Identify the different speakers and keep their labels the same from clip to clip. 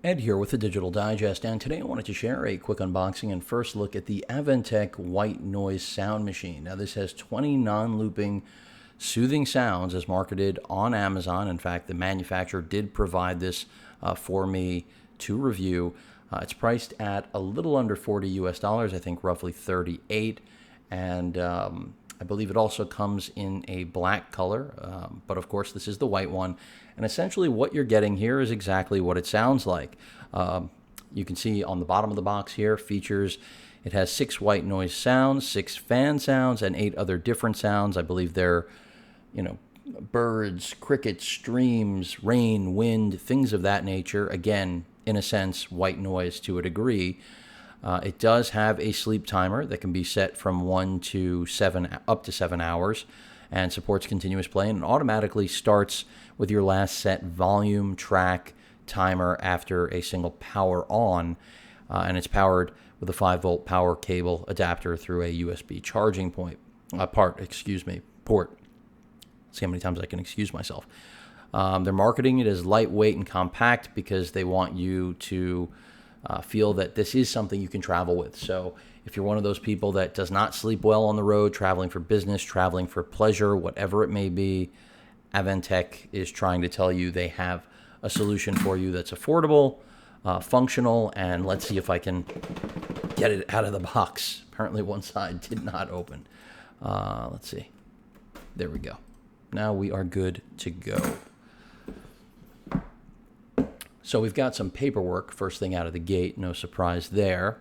Speaker 1: Ed here with the Digital Digest, and today I wanted to share a quick unboxing and first look at the AVANTEK white noise sound machine. Now this has 20 non-looping soothing sounds as marketed on Amazon. In fact, the manufacturer did provide this for me to review. It's priced at a little under $40 US, I think roughly 38, and I believe it also comes in a black color, but of course this is the white one. And essentially what you're getting here is exactly what it sounds like. You can see on the bottom of the box here, features, it has 6 white noise sounds, 6 fan sounds, and 8 other different sounds. I believe they're, birds, crickets, streams, rain, wind, things of that nature. Again, in a sense, white noise to a degree. It does have a sleep timer that can be set from 1 to 7, up to 7 hours, and supports continuous play, and automatically starts with your last set volume track timer after a single power on, and it's powered with a 5-volt power cable adapter through a USB charging port. See how many times I can excuse myself. They're marketing it as lightweight and compact because they want you to feel that this is something you can travel with. So if you're one of those people that does not sleep well on the road, traveling for business, traveling for pleasure, whatever it may be, AVANTEK is trying to tell you they have a solution for you that's affordable, functional, and let's see if I can get it out of the box. Apparently one side did not open. Let's see. There we go. Now we are good to go. So we've got some paperwork first thing out of the gate, no surprise there.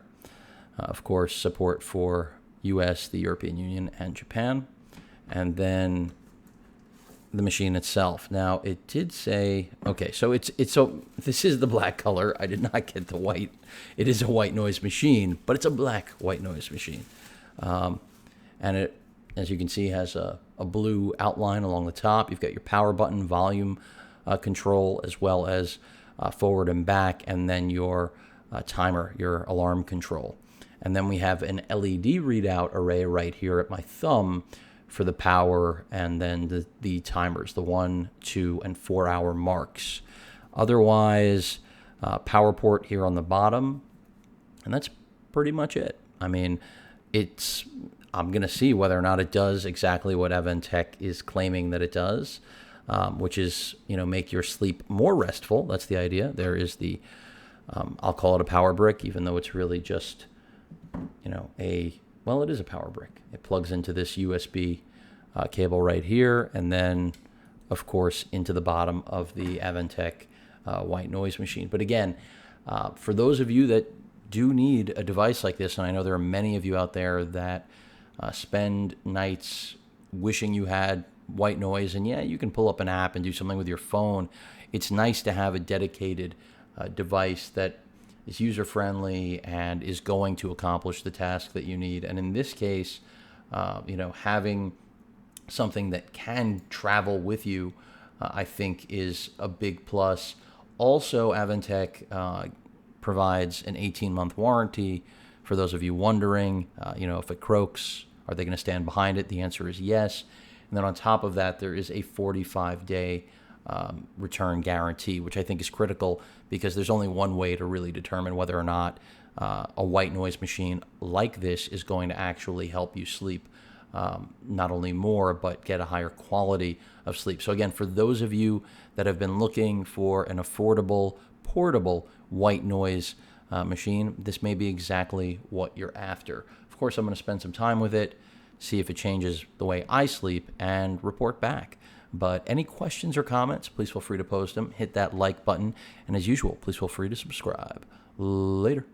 Speaker 1: Of course, support for US, the European Union, and Japan. And then the machine itself. Now, it did say, okay, so so this is the black color. I did not get the white. It is a white noise machine, but it's a black white noise machine. And it, as you can see, has a blue outline along the top. You've got your power button, volume control, as well as forward and back, and then your timer, your alarm control. And then we have an LED readout array right here at my thumb for the power, and then the timers, the 1, 2, and 4 hour marks. Otherwise, power port here on the bottom, and that's pretty much it. I mean, I'm going to see whether or not it does exactly what AVANTEK is claiming that it does, which is, make your sleep more restful. That's the idea. There is the, I'll call it a power brick, even though it's really just, it is a power brick. It plugs into this USB cable right here, and then, of course, into the bottom of the AVANTEK white noise machine. But again, for those of you that do need a device like this, and I know there are many of you out there that spend nights wishing you had white noise, and yeah, you can pull up an app and do something with your phone. It's nice to have a dedicated device that is user-friendly and is going to accomplish the task that you need. And in this case, having something that can travel with you, I think is a big plus. Also, AVANTEK provides an 18-month warranty. For those of you wondering, if it croaks, are they going to stand behind it? The answer is yes. And then on top of that, there is a 45-day return guarantee, which I think is critical because there's only one way to really determine whether or not a white noise machine like this is going to actually help you sleep not only more, but get a higher quality of sleep. So again, for those of you that have been looking for an affordable, portable white noise machine, this may be exactly what you're after. Of course, I'm going to spend some time with it, see if it changes the way I sleep, and report back. But any questions or comments, please feel free to post them. Hit that like button. And as usual, please feel free to subscribe. Later.